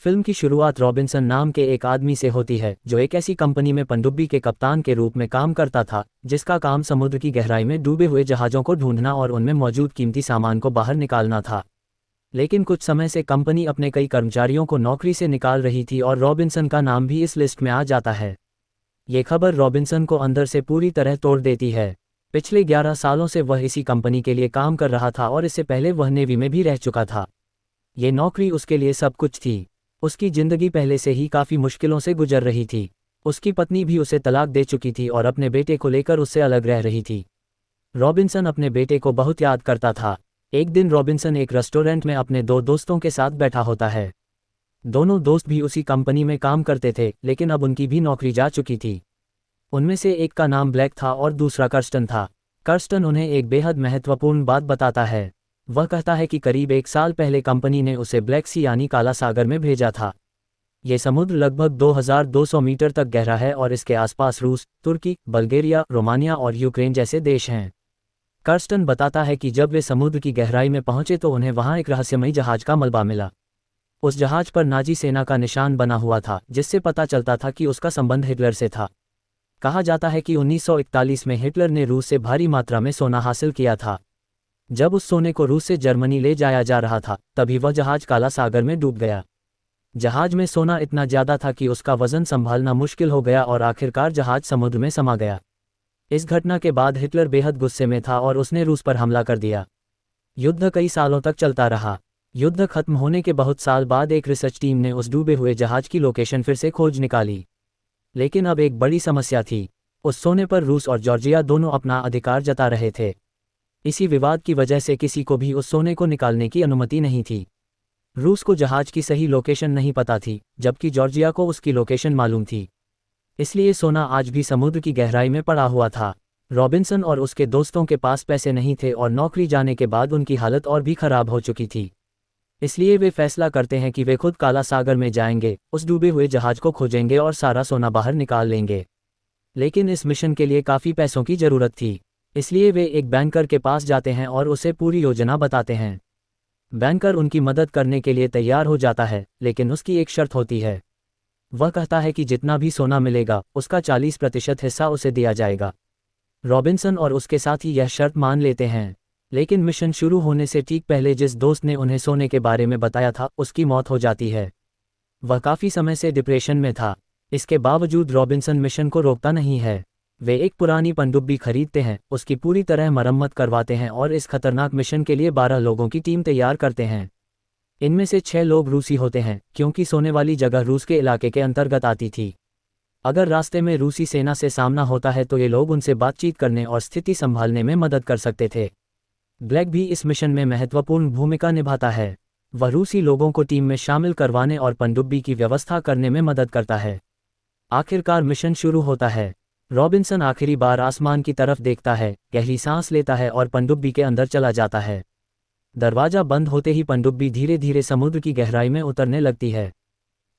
Film की शुरुआत Robinson नाम के एक आदमी से होती है जो एक ऐसी कंपनी में पनडुब्बी के कप्तान के रूप में काम करता था जिसका काम समुद्र की गहराई में डूबे हुए जहाज़ों को ढूंढना और उनमें मौजूद कीमती सामान को बाहर निकालना था। लेकिन कुछ समय से कंपनी अपने कई कर्मचारियों को नौकरी से निकाल रही थी और रॉबिन्सन का नाम भी इस लिस्ट में आ जाता है। ये खबर रॉबिन्सन को अंदर से पूरी तरह तोड़ देती है। पिछले 11 सालों से वह इसी कंपनी के लिए काम कर रहा था और इससे पहले वह नेवी में भी रह चुका था। ये नौकरी उसके लिए सब कुछ थी। उसकी जिंदगी पहले से ही काफ़ी मुश्किलों से गुजर रही थी। उसकी पत्नी भी उसे तलाक दे चुकी थी और अपने बेटे को लेकर उससे अलग रह रही थी। रॉबिन्सन अपने बेटे को बहुत याद करता था। एक दिन रॉबिन्सन एक रेस्टोरेंट में अपने 2 दोस्तों के साथ बैठा होता है। दोनों दोस्त भी उसी कंपनी में काम करते थे, लेकिन अब उनकी भी नौकरी जा चुकी थी। उनमें से एक का नाम ब्लैक था और दूसरा कर्स्टन था। कर्स्टन उन्हें एक बेहद महत्वपूर्ण बात बताता है। वह कहता है कि करीब 1 साल पहले कंपनी ने उसे ब्लैक सी यानी काला सागर में भेजा था। ये समुद्र लगभग 2200 मीटर तक गहरा है और इसके आसपास रूस, तुर्की, बल्गेरिया, रोमानिया और यूक्रेन जैसे देश हैं। कर्स्टन बताता है कि जब वे समुद्र की गहराई में पहुंचे तो उन्हें वहां एक रहस्यमयी जहाज का मलबा मिला। उस जहाज पर नाजी सेना का निशान बना हुआ था, जिससे पता चलता था कि उसका संबंध हिटलर से था। कहा जाता है कि 1941 में हिटलर ने रूस से भारी मात्रा में सोना हासिल किया था। जब उस सोने को रूस से जर्मनी ले जाया जा रहा था, तभी वह जहाज काला सागर में डूब गया। जहाज में सोना इतना ज़्यादा था कि उसका वजन संभालना मुश्किल हो गया और आखिरकार जहाज समुद्र में समा गया। इस घटना के बाद हिटलर बेहद गुस्से में था और उसने रूस पर हमला कर दिया। युद्ध कई सालों तक चलता रहा। युद्ध खत्म होने के बहुत साल बाद एक रिसर्च टीम ने उस डूबे हुए जहाज की लोकेशन फिर से खोज निकाली। लेकिन अब एक बड़ी समस्या थी। उस सोने पर रूस और जॉर्जिया दोनों अपना अधिकार जता रहे थे। इसी विवाद की वजह से किसी को भी उस सोने को निकालने की अनुमति नहीं थी। रूस को जहाज की सही लोकेशन नहीं पता थी, जबकि जॉर्जिया को उसकी लोकेशन मालूम थी। इसलिए सोना आज भी समुद्र की गहराई में पड़ा हुआ था। रॉबिन्सन और उसके दोस्तों के पास पैसे नहीं थे और नौकरी जाने के बाद उनकी हालत और भी खराब हो चुकी थी। इसलिए वे फैसला करते हैं कि वे खुद काला सागर में जाएंगे, उस डूबे हुए जहाज को खोजेंगे और सारा सोना बाहर निकाल लेंगे। लेकिन इस मिशन के लिए काफ़ी पैसों की ज़रूरत थी। इसलिए वे एक बैंकर के पास जाते हैं और उसे पूरी योजना बताते हैं। बैंकर उनकी मदद करने के लिए तैयार हो जाता है, लेकिन उसकी एक शर्त होती है। वह कहता है कि जितना भी सोना मिलेगा उसका 40% हिस्सा उसे दिया जाएगा। रॉबिन्सन और उसके साथी यह शर्त मान लेते हैं। लेकिन मिशन शुरू होने से ठीक पहले जिस दोस्त ने उन्हें सोने के बारे में बताया था, उसकी मौत हो जाती है। वह काफ़ी समय से डिप्रेशन में था। इसके बावजूद रॉबिन्सन मिशन को रोकता नहीं है। वे एक पुरानी पनडुब्बी खरीदते हैं, उसकी पूरी तरह मरम्मत करवाते हैं और इस खतरनाक मिशन के लिए 12 लोगों की टीम तैयार करते हैं। इनमें से 6 लोग रूसी होते हैं, क्योंकि सोने वाली जगह रूस के इलाके के अंतर्गत आती थी। अगर रास्ते में रूसी सेना से सामना होता है तो ये लोग उनसे बातचीत करने और स्थिति संभालने में मदद कर सकते थे। ब्लैक भी इस मिशन में महत्वपूर्ण भूमिका निभाता है। वह रूसी लोगों को टीम में शामिल करवाने और पनडुब्बी की व्यवस्था करने में मदद करता है। आखिरकार मिशन शुरू होता है। रॉबिन्सन आखिरी बार आसमान की तरफ देखता है, गहरी सांस लेता है और पनडुब्बी के अंदर चला जाता है। दरवाज़ा बंद होते ही पनडुब्बी धीरे धीरे समुद्र की गहराई में उतरने लगती है।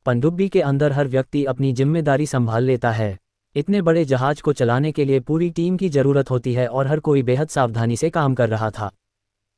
पनडुब्बी के अंदर हर व्यक्ति अपनी जिम्मेदारी संभाल लेता है। इतने बड़े जहाज को चलाने के लिए पूरी टीम की ज़रूरत होती है और हर कोई बेहद सावधानी से काम कर रहा था।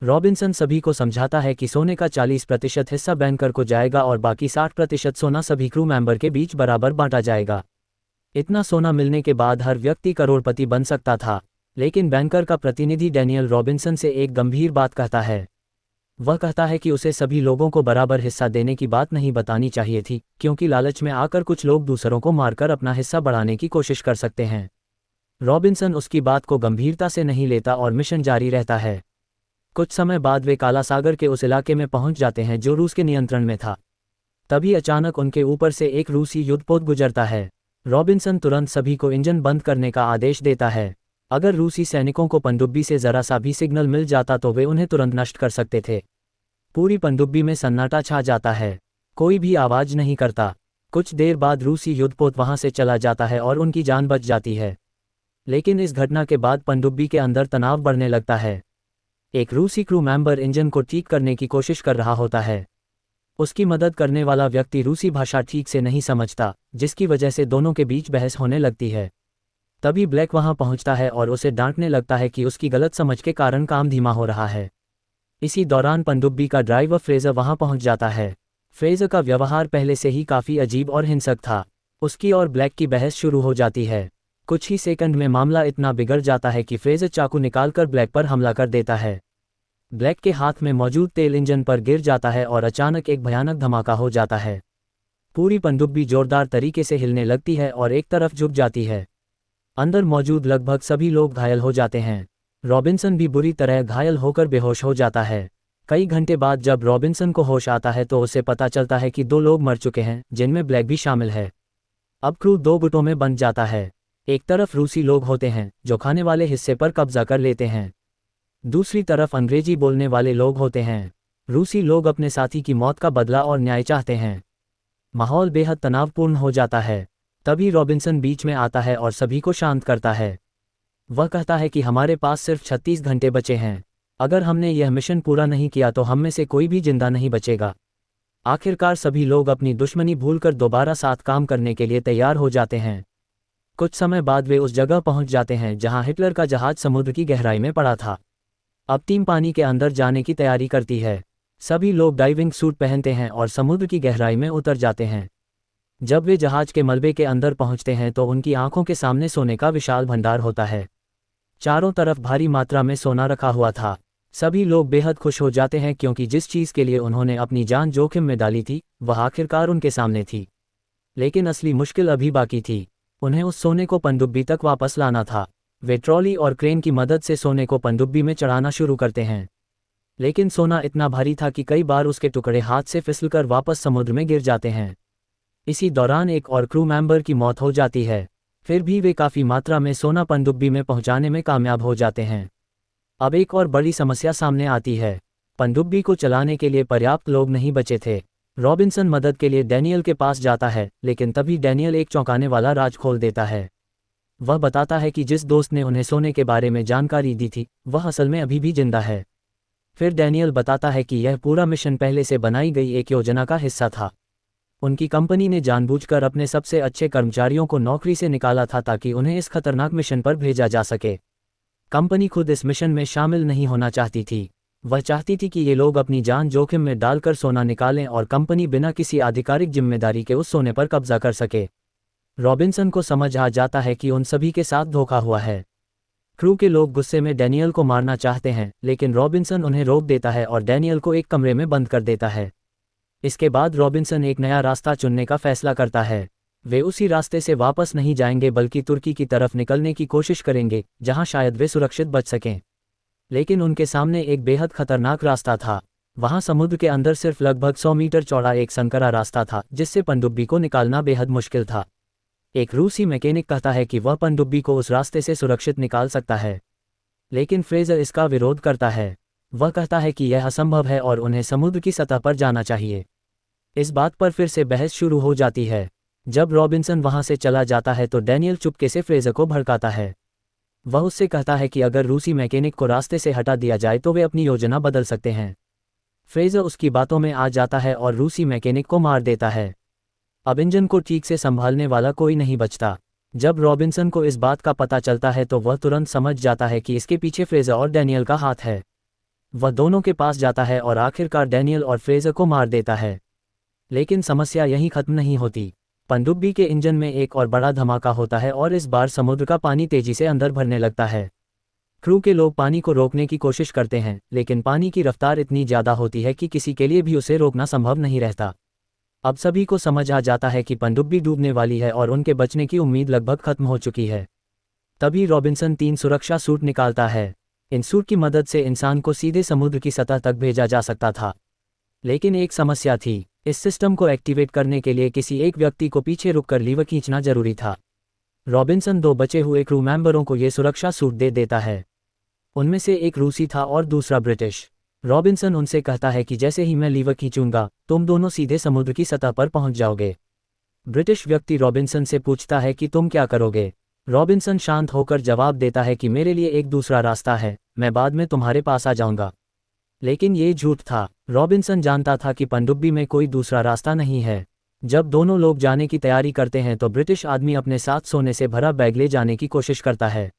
रॉबिन्सन सभी को समझाता है कि सोने का 40% हिस्सा बैंकर को जाएगा और बाकी 60% सोना सभी क्रू मेंबर के बीच बराबर बांटा जाएगा। इतना सोना मिलने के बाद हर व्यक्ति करोड़पति बन सकता था। लेकिन बैंकर का प्रतिनिधि डैनियल रॉबिन्सन से एक गंभीर बात कहता है। वह कहता है कि उसे सभी लोगों को बराबर हिस्सा देने की बात नहीं बतानी चाहिए थी, क्योंकि लालच में आकर कुछ लोग दूसरों को मारकर अपना हिस्सा बढ़ाने की कोशिश कर सकते हैं। रॉबिन्सन उसकी बात को गंभीरता से नहीं लेता और मिशन जारी रहता है। कुछ समय बाद वे काला सागर के उस इलाके में पहुंच जाते हैं जो रूस के नियंत्रण में था। तभी अचानक उनके ऊपर से एक रूसी युद्धपोत गुजरता है। रॉबिन्सन तुरंत सभी को इंजन बंद करने का आदेश देता है। अगर रूसी सैनिकों को पनडुब्बी से जरा सा भी सिग्नल मिल जाता तो वे उन्हें तुरंत नष्ट कर सकते थे। पूरी पनडुब्बी में सन्नाटा छा जाता है। कोई भी आवाज़ नहीं करता। कुछ देर बाद रूसी युद्धपोत वहां से चला जाता है और उनकी जान बच जाती है। लेकिन इस घटना के बाद पनडुब्बी के अंदर तनाव बढ़ने लगता है। एक रूसी क्रू मेंबर इंजन को ठीक करने की कोशिश कर रहा होता है। उसकी मदद करने वाला व्यक्ति रूसी भाषा ठीक से नहीं समझता, जिसकी वजह से दोनों के बीच बहस होने लगती है। तभी ब्लैक वहां पहुंचता है और उसे डांटने लगता है कि उसकी गलत समझ के कारण काम धीमा हो रहा है। इसी दौरान पनडुब्बी का ड्राइवर फ्रेजर वहां पहुंच जाता है। फ्रेज़र का व्यवहार पहले से ही काफ़ी अजीब और हिंसक था। उसकी और ब्लैक की बहस शुरू हो जाती है। कुछ ही सेकंड में मामला इतना बिगड़ जाता है कि फ्रेज़र चाकू निकालकर ब्लैक पर हमला कर देता है। ब्लैक के हाथ में मौजूद तेल इंजन पर गिर जाता है और अचानक एक भयानक धमाका हो जाता है। पूरी पनडुब्बी जोरदार तरीके से हिलने लगती है और एक तरफ झुक जाती है। अंदर मौजूद लगभग सभी लोग घायल हो जाते हैं। रॉबिन्सन भी बुरी तरह घायल होकर बेहोश हो जाता है। कई घंटे बाद जब रॉबिन्सन को होश आता है तो उसे पता चलता है कि 2 लोग मर चुके हैं, जिनमें ब्लैक भी शामिल है। अब क्रू 2 गुटों में बंट जाता है। एक तरफ रूसी लोग होते हैं जो खाने वाले हिस्से पर कब्जा कर लेते हैं। दूसरी तरफ अंग्रेजी बोलने वाले लोग होते हैं। रूसी लोग अपने साथी की मौत का बदला और न्याय चाहते हैं। माहौल बेहद तनावपूर्ण हो जाता है। तभी रॉबिन्सन बीच में आता है और सभी को शांत करता है। वह कहता है कि हमारे पास सिर्फ 36 घंटे बचे हैं। अगर हमने यह मिशन पूरा नहीं किया तो हम में से कोई भी जिंदा नहीं बचेगा। आखिरकार सभी लोग अपनी दुश्मनी भूलकर दोबारा साथ काम करने के लिए तैयार हो जाते हैं। कुछ समय बाद वे उस जगह पहुंच जाते हैं जहां हिटलर का जहाज समुद्र की गहराई में पड़ा था। अब टीम पानी के अंदर जाने की तैयारी करती है। सभी लोग डाइविंग सूट पहनते हैं और समुद्र की गहराई में उतर जाते हैं। जब वे जहाज के मलबे के अंदर पहुंचते हैं तो उनकी आंखों के सामने सोने का विशाल भंडार होता है। चारों तरफ भारी मात्रा में सोना रखा हुआ था। सभी लोग बेहद खुश हो जाते हैं क्योंकि जिस चीज़ के लिए उन्होंने अपनी जान जोखिम में डाली थी वह आखिरकार उनके सामने थी। लेकिन असली मुश्किल अभी बाकी थी। उन्हें उस सोने को पनडुब्बी तक वापस लाना था। वे ट्रॉली और क्रेन की मदद से सोने को पनडुब्बी में चढ़ाना शुरू करते हैं। लेकिन सोना इतना भारी था कि कई बार उसके टुकड़े हाथ से फिसलकर वापस समुद्र में गिर जाते हैं। इसी दौरान एक और क्रू मेंबर की मौत हो जाती है। फिर भी वे काफ़ी मात्रा में सोना पनडुब्बी में पहुंचाने में कामयाब हो जाते हैं। अब एक और बड़ी समस्या सामने आती है। पनडुब्बी को चलाने के लिए पर्याप्त लोग नहीं बचे थे। रॉबिन्सन मदद के लिए डैनियल के पास जाता है, लेकिन तभी डैनियल एक चौंकाने वाला राज खोल देता है। वह बताता है कि जिस दोस्त ने उन्हें सोने के बारे में जानकारी दी थी वह असल में अभी भी जिंदा है। फिर डैनियल बताता है कि यह पूरा मिशन पहले से बनाई गई एक योजना का हिस्सा था। उनकी कंपनी ने जानबूझकर अपने सबसे अच्छे कर्मचारियों को नौकरी से निकाला था ताकि उन्हें इस खतरनाक मिशन पर भेजा जा सके। कंपनी खुद इस मिशन में शामिल नहीं होना चाहती थी। वह चाहती थी कि ये लोग अपनी जान जोखिम में डालकर सोना निकालें और कंपनी बिना किसी आधिकारिक जिम्मेदारी के उस सोने पर कब्जा कर सके। रॉबिन्सन को समझ आ जाता है कि उन सभी के साथ धोखा हुआ है। क्रू के लोग गुस्से में डैनियल को मारना चाहते हैं, लेकिन रॉबिन्सन उन्हें रोक देता है और डैनियल को एक कमरे में बंद कर देता है। इसके बाद रॉबिन्सन एक नया रास्ता चुनने का फैसला करता है। वे उसी रास्ते से वापस नहीं जाएंगे बल्कि तुर्की की तरफ निकलने की कोशिश करेंगे, जहां शायद वे सुरक्षित बच सकें। लेकिन उनके सामने एक बेहद खतरनाक रास्ता था। वहां समुद्र के अंदर सिर्फ लगभग 100 मीटर चौड़ा एक संकरा रास्ता था जिससे पनडुब्बी को निकालना बेहद मुश्किल था। एक रूसी मैकेनिक कहता है कि वह पनडुब्बी को उस रास्ते से सुरक्षित निकाल सकता है, लेकिन फ्रेज़र इसका विरोध करता है। वह कहता है कि यह असंभव है और उन्हें समुद्र की सतह पर जाना चाहिए। इस बात पर फिर से बहस शुरू हो जाती है। जब रॉबिन्सन वहां से चला जाता है तो डैनियल चुपके से फ्रेज़र को भड़काता है। वह उससे कहता है कि अगर रूसी मैकेनिक को रास्ते से हटा दिया जाए तो वे अपनी योजना बदल सकते हैं। फ्रेज़र उसकी बातों में आ जाता है और रूसी मैकेनिक को मार देता है। अब इंजन को ठीक से संभालने वाला कोई नहीं बचता। जब रॉबिन्सन को इस बात का पता चलता है तो वह तुरंत समझ जाता है कि इसके पीछे फ्रेज़र और डैनियल का हाथ है। वह दोनों के पास जाता है और आखिरकार डैनियल और फ्रेज़र को मार देता है। लेकिन समस्या यहीं खत्म नहीं होती। पनडुब्बी के इंजन में एक और बड़ा धमाका होता है और इस बार समुद्र का पानी तेजी से अंदर भरने लगता है। क्रू के लोग पानी को रोकने की कोशिश करते हैं, लेकिन पानी की रफ्तार इतनी ज़्यादा होती है कि किसी के लिए भी उसे रोकना संभव नहीं रहता। अब सभी को समझ आ जाता है कि पनडुब्बी डूबने वाली है और उनके बचने की उम्मीद लगभग खत्म हो चुकी है। तभी रॉबिन्सन 3 सुरक्षा सूट निकालता है। इन सूट की मदद से इंसान को सीधे समुद्र की सतह तक भेजा जा सकता था। लेकिन एक समस्या थी। इस सिस्टम को एक्टिवेट करने के लिए किसी एक व्यक्ति को पीछे रुककर लीवर खींचना जरूरी था। रॉबिन्सन 2 बचे हुए क्रू मेंबरों को ये सुरक्षा सूट दे देता है। उनमें से एक रूसी था और दूसरा ब्रिटिश। रॉबिन्सन उनसे कहता है कि जैसे ही मैं लीवर खींचूंगा तुम दोनों सीधे समुद्र की सतह पर पहुंच जाओगे। ब्रिटिश व्यक्ति रॉबिन्सन से पूछता है कि तुम क्या करोगे। रॉबिन्सन शांत होकर जवाब देता है कि मेरे लिए एक दूसरा रास्ता है, मैं बाद में तुम्हारे पास आ जाऊंगा। लेकिन ये झूठ था। रॉबिन्सन जानता था कि पनडुब्बी में कोई दूसरा रास्ता नहीं है। जब दोनों लोग जाने की तैयारी करते हैं तो ब्रिटिश आदमी अपने साथ सोने से भरा बैग ले जाने की कोशिश करता है।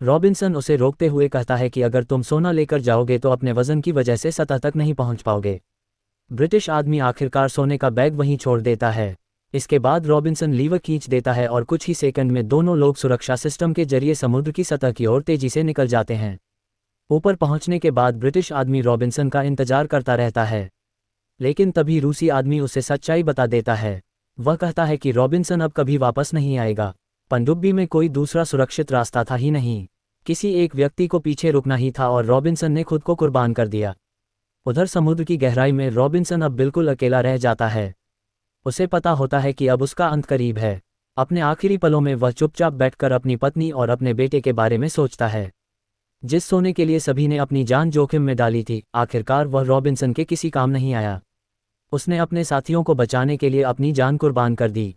रॉबिन्सन उसे रोकते हुए कहता है कि अगर तुम सोना लेकर जाओगे तो अपने वजन की वजह से सतह तक नहीं पहुंच पाओगे। ब्रिटिश आदमी आखिरकार सोने का बैग वहीं छोड़ देता है। इसके बाद रॉबिन्सन लीवर खींच देता है और कुछ ही सेकंड में दोनों लोग सुरक्षा सिस्टम के जरिए समुद्र की सतह की ओर तेजी से निकल जाते हैं। ऊपर पहुंचने के बाद ब्रिटिश आदमी रॉबिन्सन का इंतजार करता रहता है, लेकिन तभी रूसी आदमी उसे सच्चाई बता देता है। वह कहता है कि रॉबिन्सन अब कभी वापस नहीं आएगा। पनडुब्बी में कोई दूसरा सुरक्षित रास्ता था ही नहीं। किसी एक व्यक्ति को पीछे रुकना ही था और रॉबिन्सन ने खुद को कुर्बान कर दिया। उधर समुद्र की गहराई में रॉबिन्सन अब बिल्कुल अकेला रह जाता है। उसे पता होता है कि अब उसका अंत करीब है। अपने आखिरी पलों में वह चुपचाप बैठकर अपनी पत्नी और अपने बेटे के बारे में सोचता है, जिस सोने के लिए सभी ने अपनी जान जोखिम में डाली थी। आखिरकार वह रॉबिन्सन के किसी काम नहीं आया। उसने अपने साथियों को बचाने के लिए अपनी जान कुर्बान कर दी।